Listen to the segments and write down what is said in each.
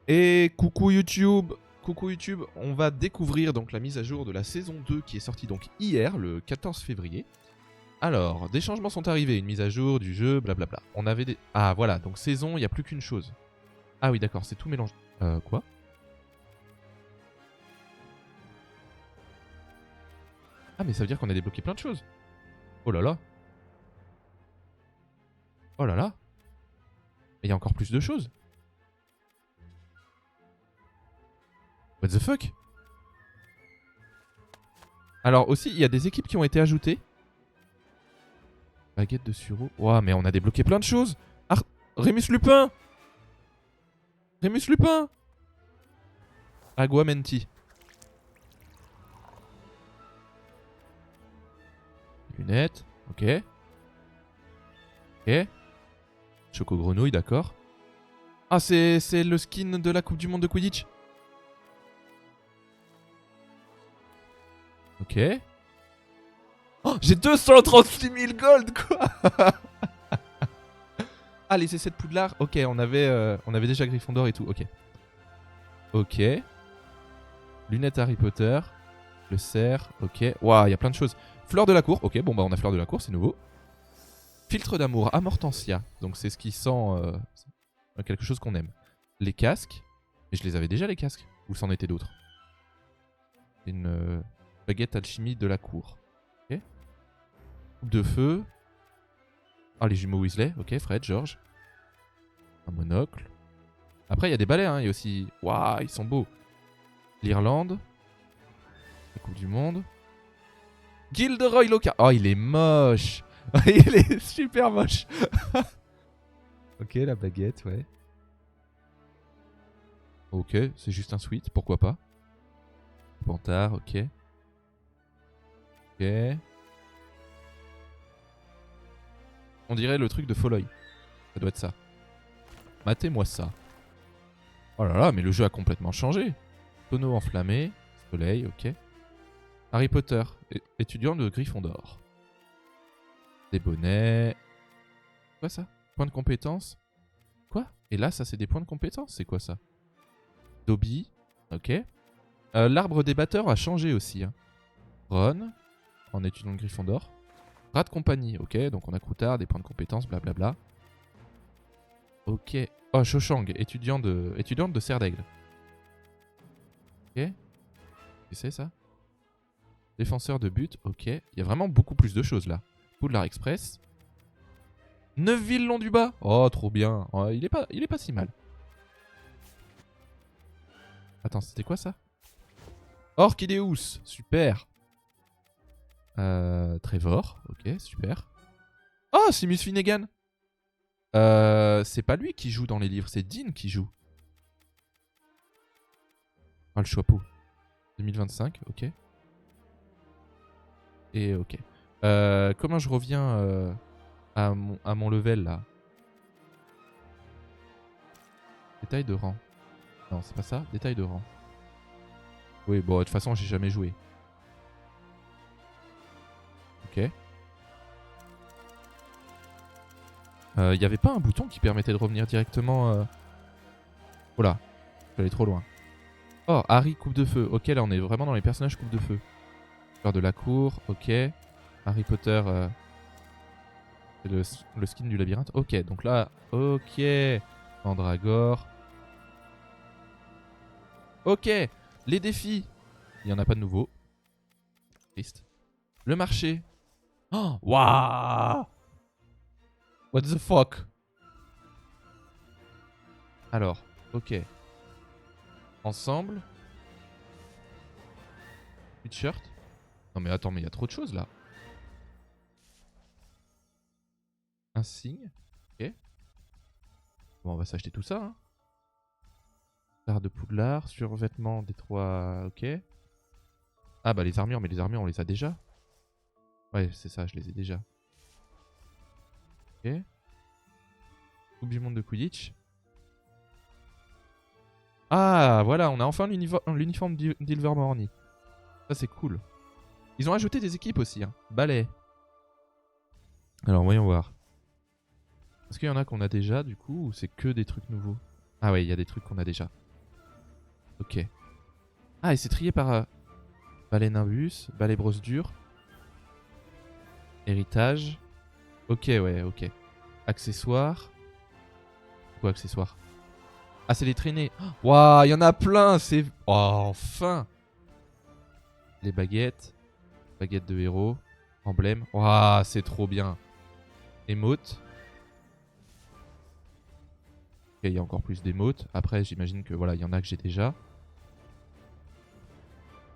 Et coucou YouTube. Coucou YouTube, on va découvrir donc la mise à jour de la saison 2 qui est sortie donc hier, le 14 février. Alors, des changements sont arrivés, une mise à jour du jeu, blablabla. On avait des... Ah voilà, donc saison, il n'y a plus qu'une chose. Ah oui d'accord, c'est tout mélangé. Quoi? Ah mais ça veut dire qu'on a débloqué plein de choses. Oh là là. Oh là là. Mais il y a encore plus de choses. What the fuck? Alors aussi, il y a des équipes qui ont été ajoutées. Baguette de sureau. Ouah, mais on a débloqué plein de choses. Ah, Rémus Lupin. Rémus Lupin. Aguamenti. Lunettes. Ok. Ok. Choco grenouille, d'accord. Ah, c'est le skin de la Coupe du Monde de Quidditch. Ok. Oh, j'ai 236 000 gold, quoi. Ah, les essais de Poudlard. Ok, on avait déjà Gryffondor et tout. Ok. Ok. Lunettes Harry Potter. Le cerf. Ok. Waouh, il y a plein de choses. Fleur de la cour. Ok, bon, bah, on a Fleur de la cour, c'est nouveau. Filtre d'amour. Amortensia. Donc, c'est ce qui sent quelque chose qu'on aime. Les casques. Mais je les avais déjà, les casques. Ou c'en était d'autres? Une baguette alchimie de la cour. Ok. Coupe de feu. Ah, les jumeaux Weasley. Ok, Fred, George. Un monocle. Après, il y a des balais, hein. Il y a aussi... Waouh, ils sont beaux. L'Irlande. La Coupe du Monde. Gilderoy Lockhart. Oh, il est moche. Il est super moche. Ok, la baguette, ouais. Ok, c'est juste un sweat, pourquoi pas. Pantard, ok. Ok. On dirait le truc de Folloy. Ça doit être ça. Matez-moi ça. Oh là là, mais le jeu a complètement changé. Tonneau enflammé. Soleil, ok. Harry Potter, étudiant de Gryffondor. Des bonnets. Quoi ça? Point de compétence. Quoi? Et là, ça c'est des points de compétence? C'est quoi ça? Dobby, ok. L'arbre des batteurs a changé aussi. Hein. Ron, en étudiant de Gryffondor. Rat de compagnie, ok. Donc on a Croutard, des points de compétence, blablabla. Ok. Oh, Cho-Chang, étudiante de Serre d'Aigle. Ok. Qu'est-ce que c'est ça? Défenseur de but, ok. Il y a vraiment beaucoup plus de choses là. Poudlard Express. Neufville long du bas. Oh, trop bien. Oh, il est pas si mal. Attends, c'était quoi ça? Orchideus, super. Trevor, ok, super. Oh, Seamus Finnegan. C'est pas lui qui joue dans les livres, c'est Dean qui joue. Ah, le chapeau. 2025, ok. Et ok. Comment je reviens à mon level là? Détail de rang. Non, c'est pas ça. Détail de rang. Oui, bon, de toute façon, j'ai jamais joué. Ok. Il y avait pas un bouton qui permettait de revenir directement... Oh là, je suis allé trop loin. Oh, Harry coupe de feu. Ok, là, on est vraiment dans les personnages coupe de feu. Fleur de la cour, ok. Harry Potter, c'est le skin du labyrinthe. Ok, donc là, ok. Mandragore. Ok, les défis. Il n'y en a pas de nouveau. Triste. Le marché. Oh, waouh. What the fuck. Alors, ok. Ensemble. Sweatshirt. Non mais attends, mais il y a trop de choses là. Un signe. Ok. Bon, on va s'acheter tout ça. Hein. Star de Poudlard, survêtement des trois... Ok. Ah bah les armures, mais les armures on les a déjà. Ouais, c'est ça, je les ai déjà. Ok. Coupe du monde de Quidditch. Ah, voilà, on a enfin l'uniforme d'Ilvermorny. Ça c'est cool. Ils ont ajouté des équipes aussi. Hein. Ballet. Alors, voyons voir. Est-ce qu'il y en a qu'on a déjà du coup ou c'est que des trucs nouveaux? Ah ouais, il y a des trucs qu'on a déjà. Ok. Ah, et c'est trié par balai nimbus, balai brosse dure, héritage. Ok, ouais, ok. Accessoires. Quoi, accessoires? Ah, c'est les traînées. Waouh, il y en a plein. C'est. Oh, enfin. Les baguettes. Baguettes de héros. Emblème. Waouh, c'est trop bien. Émote. Ok, il y a encore plus d'émotes. Après, j'imagine que voilà, il y en a que j'ai déjà.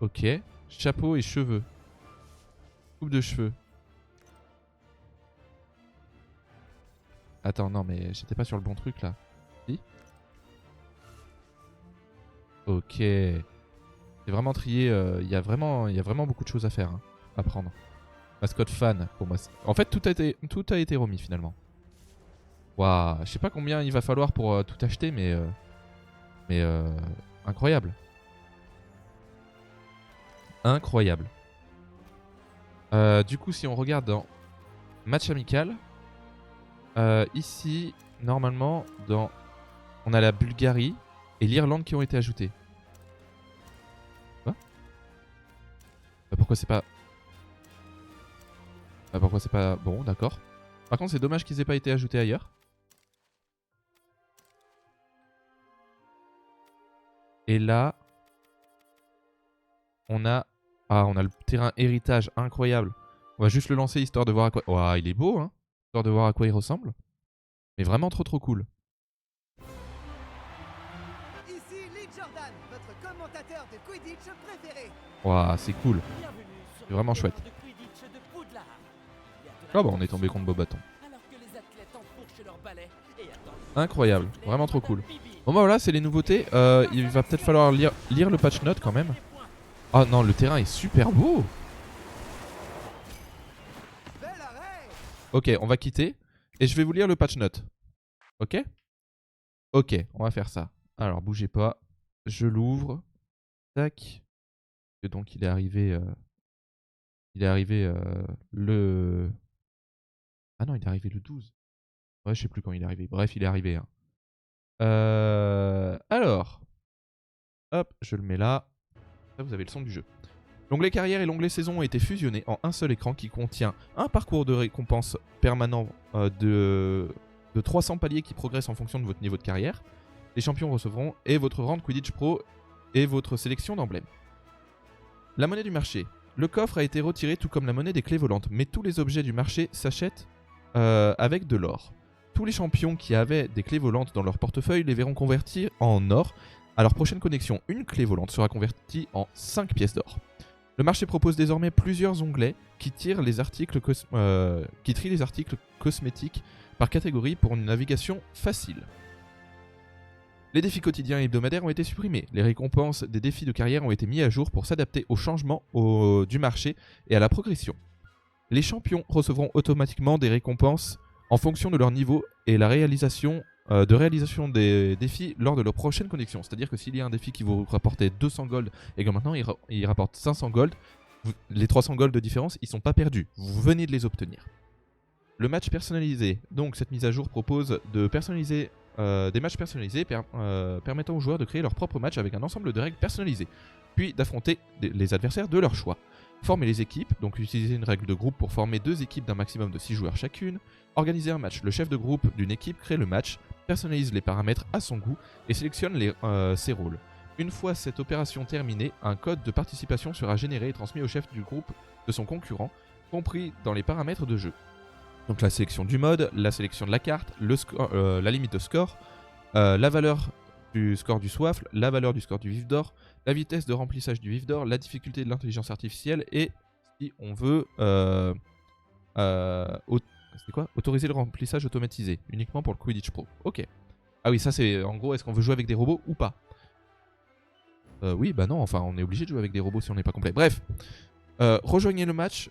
Ok. Chapeau et cheveux. Coupe de cheveux. Attends, non, mais j'étais pas sur le bon truc là. Si. Ok. C'est vraiment trié. Il y a vraiment beaucoup de choses à faire. Hein, à prendre. Mascotte fan pour moi. En fait, tout a été remis finalement. Waouh. Je sais pas combien il va falloir pour tout acheter, mais incroyable. Incroyable. Du coup, si on regarde dans match amical, ici, normalement, on a la Bulgarie et l'Irlande qui ont été ajoutés. Quoi? Pourquoi c'est pas... pourquoi c'est pas... Bon, d'accord. Par contre, c'est dommage qu'ils aient pas été ajoutés ailleurs. Et là, on a le terrain héritage incroyable. On va juste le lancer histoire de voir à quoi... Oh, il est beau, hein. Histoire de voir à quoi il ressemble. Mais vraiment trop cool. Ici Lee Jordan, votre commentateur de Quidditch préféré. Waouh, c'est cool. C'est vraiment chouette. Ah bah on est tombé contre Bobaton. Incroyable, vraiment trop cool. Bon bah voilà, c'est les nouveautés. Il va peut-être falloir lire le patch note quand même. Oh non, le terrain est super beau. Ok, on va quitter. Et je vais vous lire le patch note. Ok? Ok, on va faire ça. Alors, bougez pas. Je l'ouvre. Tac. Et donc, il est arrivé... le... Ah non, il est arrivé le 12. Ouais, je sais plus quand il est arrivé. Bref, il est arrivé. Hein. Alors. Hop, je le mets là. Là, vous avez le son du jeu. L'onglet carrière et l'onglet saison ont été fusionnés en un seul écran qui contient un parcours de récompense permanent de 300 paliers qui progressent en fonction de votre niveau de carrière. Les champions recevront et votre rang de Quidditch Pro et votre sélection d'emblèmes. La monnaie du marché. Le coffre a été retiré tout comme la monnaie des clés volantes, mais tous les objets du marché s'achètent avec de l'or. Tous les champions qui avaient des clés volantes dans leur portefeuille les verront convertir en or. À leur prochaine connexion, une clé volante sera convertie en 5 pièces d'or. Le marché propose désormais plusieurs onglets qui trient les articles cosmétiques par catégorie pour une navigation facile. Les défis quotidiens et hebdomadaires ont été supprimés. Les récompenses des défis de carrière ont été mis à jour pour s'adapter aux changements du marché et à la progression. Les champions recevront automatiquement des récompenses en fonction de leur niveau et la réalisation des défis lors de leur prochaine connexion. C'est-à-dire que s'il y a un défi qui vous rapportait 200 gold et que maintenant il rapporte 500 gold, les 300 gold de différence, ils sont pas perdus. Vous venez de les obtenir. Le match personnalisé. Donc cette mise à jour propose de personnaliser des matchs personnalisés permettant aux joueurs de créer leur propre match avec un ensemble de règles personnalisées, puis d'affronter les adversaires de leur choix. Former les équipes, donc utiliser une règle de groupe pour former 2 équipes d'un maximum de 6 joueurs chacune. Organiser un match, le chef de groupe d'une équipe crée le match, personnalise les paramètres à son goût et sélectionne ses rôles. Une fois cette opération terminée, un code de participation sera généré et transmis au chef du groupe de son concurrent, compris dans les paramètres de jeu. Donc la sélection du mode, la sélection de la carte, la limite de score, la valeur du score du soifle, la valeur du score du vif d'or, la vitesse de remplissage du vif d'or, la difficulté de l'intelligence artificielle et si on veut autoriser le remplissage automatisé uniquement pour le Quidditch Pro. Ok. Ah oui, ça c'est en gros, est-ce qu'on veut jouer avec des robots ou pas? Oui, bah non, enfin on est obligé de jouer avec des robots si on n'est pas complet. Bref, rejoignez le match.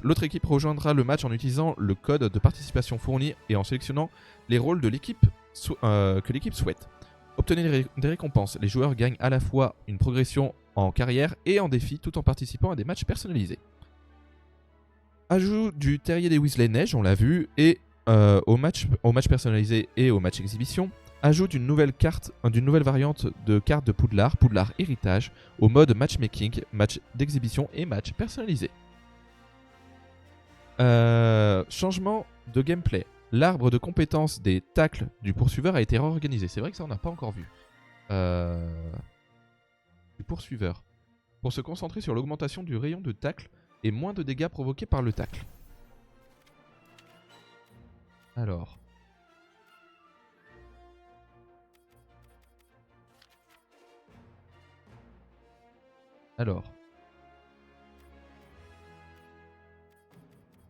L'autre équipe rejoindra le match en utilisant le code de participation fourni et en sélectionnant les rôles de l'équipe que l'équipe souhaite. Obtenez des récompenses. Les joueurs gagnent à la fois une progression en carrière et en défi tout en participant à des matchs personnalisés. Ajout du terrier des Weasley Neige, on l'a vu, et au match personnalisé et au match exhibition. Ajout d'une nouvelle variante de carte de Poudlard, Poudlard Héritage, au mode matchmaking, match d'exhibition et match personnalisé. Changement de gameplay. L'arbre de compétences des tacles du poursuiveur a été réorganisé. C'est vrai que ça on n'a pas encore vu. Du poursuiveur. Pour se concentrer sur l'augmentation du rayon de tacle et moins de dégâts provoqués par le tacle. Alors.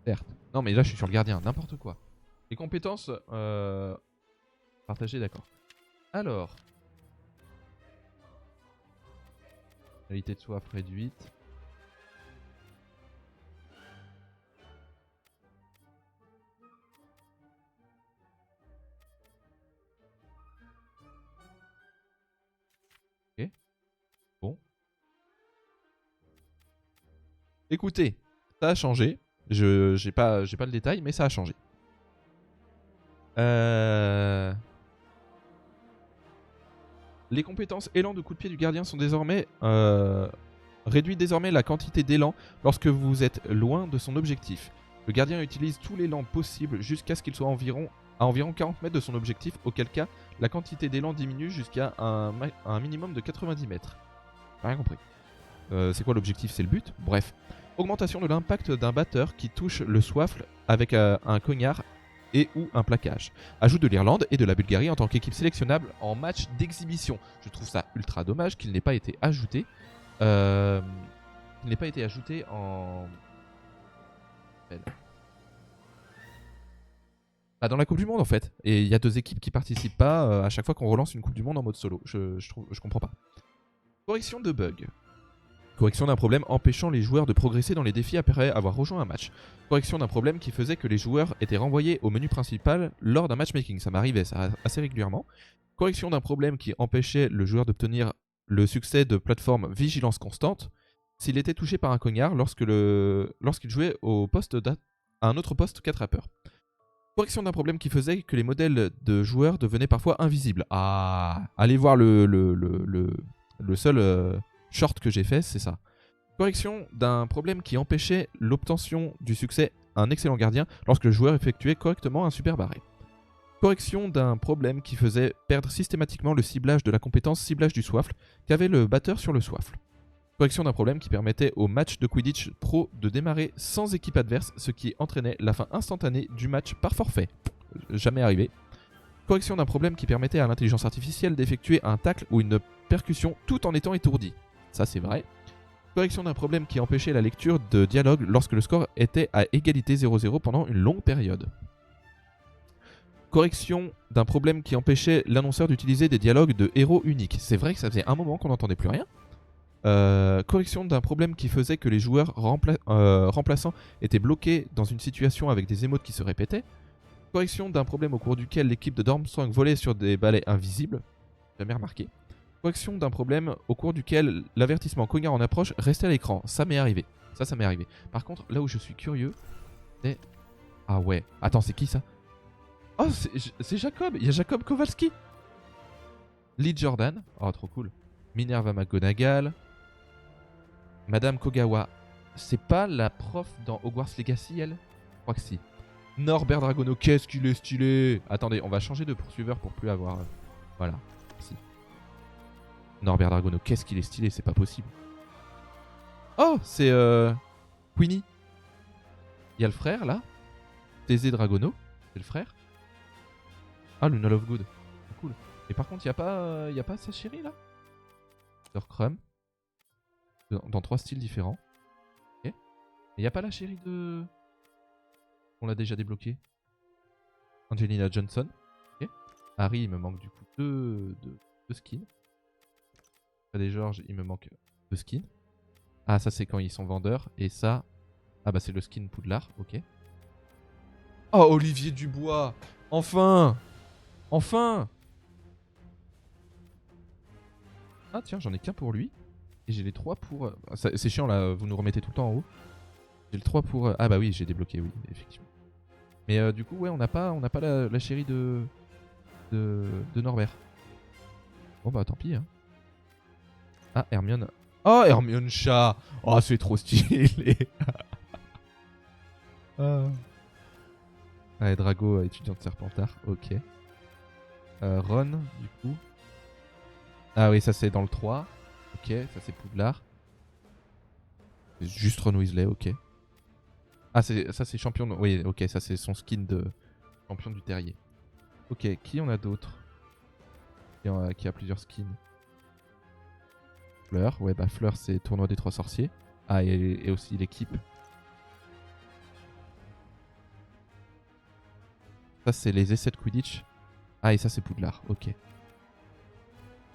Certes. Non mais là je suis sur le gardien, n'importe quoi. Les compétences partagées, d'accord. Alors. Qualité de soif réduite. Ok. Bon. Écoutez, ça a changé. J'ai pas le détail, mais ça a changé. Les compétences élan de coup de pied du gardien sont désormais réduit désormais la quantité d'élan lorsque vous êtes loin de son objectif. Le gardien utilise tout l'élan possible jusqu'à ce qu'il soit à environ 40 mètres de son objectif, auquel cas la quantité d'élan diminue jusqu'à un minimum de 90 mètres. Rien compris. C'est quoi l'objectif? C'est le but? Bref. Augmentation de l'impact d'un batteur qui touche le soifle avec un cognard et ou un plaquage. Ajout de l'Irlande et de la Bulgarie en tant qu'équipe sélectionnable en match d'exhibition. Je trouve ça ultra dommage qu'il n'ait pas été ajouté. En... Bah, dans la Coupe du Monde en fait. Et il y a 2 équipes qui participent pas à chaque fois qu'on relance une Coupe du Monde en mode solo. Je comprends pas. Correction de bug. Correction d'un problème empêchant les joueurs de progresser dans les défis après avoir rejoint un match. Correction d'un problème qui faisait que les joueurs étaient renvoyés au menu principal lors d'un matchmaking. Ça m'arrivait ça assez régulièrement. Correction d'un problème qui empêchait le joueur d'obtenir le succès de plateforme Vigilance Constante s'il était touché par un cognard lorsqu'il jouait à un autre poste qu'attrapeur. Correction d'un problème qui faisait que les modèles de joueurs devenaient parfois invisibles. Ah, allez voir le seul... short que j'ai fait, c'est ça. Correction d'un problème qui empêchait l'obtention du succès à un excellent gardien lorsque le joueur effectuait correctement un super barré. Correction d'un problème qui faisait perdre systématiquement le ciblage de la compétence ciblage du soifle qu'avait le batteur sur le soifle. Correction d'un problème qui permettait au match de Quidditch Pro de démarrer sans équipe adverse, ce qui entraînait la fin instantanée du match par forfait. Jamais arrivé. Correction d'un problème qui permettait à l'intelligence artificielle d'effectuer un tacle ou une percussion tout en étant étourdi. Ça c'est vrai. Correction d'un problème qui empêchait la lecture de dialogue lorsque le score était à égalité 0-0 pendant une longue période. Correction d'un problème qui empêchait l'annonceur d'utiliser des dialogues de héros uniques. C'est vrai que ça faisait un moment qu'on n'entendait plus rien. Correction d'un problème qui faisait que les joueurs remplaçants étaient bloqués dans une situation avec des émotes qui se répétaient. Correction d'un problème au cours duquel l'équipe de Dormstrang volait sur des balais invisibles. Jamais remarqué. Correction d'un problème au cours duquel l'avertissement cognard en approche restait à l'écran. Ça m'est arrivé. Ça m'est arrivé. Par contre, là où je suis curieux, c'est... Ah ouais. Attends, c'est qui ça? Oh, c'est Jacob. Il y a Jacob Kowalski. Lee Jordan. Oh, trop cool. Minerva McGonagall. Madame Kogawa. C'est pas la prof dans Hogwarts Legacy, elle? Je crois que si. Norbert Dragono. Qu'est-ce qu'il est stylé. Attendez, on va changer de poursuiveur pour plus avoir... Voilà. Si. Norbert Dragono, qu'est-ce qu'il est stylé, c'est pas possible. Oh, c'est Queenie. Il y a le frère là. Thésée Dragono, c'est le frère. Ah, Luna Lovegood, cool. Et par contre, y a pas sa chérie là. Sir Crumb. Dans 3 styles différents. Ok. Et y a pas la chérie de... On l'a déjà débloqué. Angelina Johnson. Ok. Harry, il me manque du coup 2 skins. Des Georges, il me manque 2 skins. Ah, ça c'est quand ils sont vendeurs. Et ça, ah bah c'est le skin Poudlard, ok. Oh, Olivier Dubois. Enfin. Enfin. Ah tiens, j'en ai qu'un pour lui. Et j'ai les 3 pour... C'est chiant là, vous nous remettez tout le temps en haut. J'ai le 3 pour... Ah bah oui, j'ai débloqué, oui, effectivement. Mais du coup, ouais, on n'a pas la chérie de de Norbert. Bon bah tant pis. Hein. Ah, Hermione. Oh, Hermione chat. Oh, c'est trop stylé. Ah. Ouais, Drago, étudiant de Serpentard. Ok. Ron, du coup. Ah oui, ça c'est dans le 3. Ok, ça c'est Poudlard. C'est juste Ron Weasley, ok. Ah, ça c'est champion. Oui, ok, ça c'est son skin de champion du terrier. Ok, qui on a d'autres qui a plusieurs skins? Fleur, ouais, bah Fleur c'est tournoi des 3 sorciers. Ah, et aussi l'équipe. Ça c'est les essais de Quidditch. Ah, et ça c'est Poudlard, ok.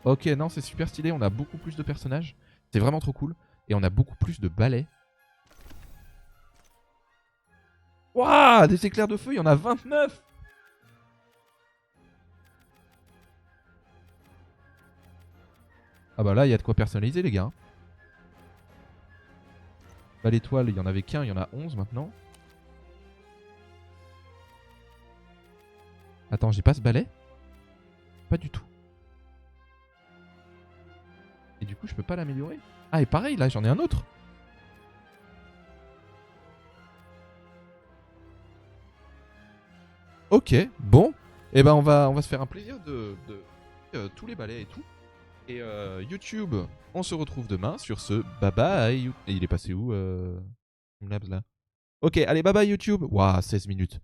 Ok, non, c'est super stylé, on a beaucoup plus de personnages. C'est vraiment trop cool. Et on a beaucoup plus de balais. Waouh, des éclairs de feu, il y en a 29. Ah bah là, il y a de quoi personnaliser, les gars. Là, l'étoile, il y en avait qu'un, il y en a 11 maintenant. Attends, j'ai pas ce balai? Pas du tout. Et du coup, je peux pas l'améliorer. Ah, et pareil, là, j'en ai un autre. Ok, bon. Et ben, on va se faire un plaisir de tous les balais et tout. Et YouTube, on se retrouve demain sur ce bye bye. Et il est passé où Labs là? Ok, allez, bye bye YouTube. Waouh, 16 minutes.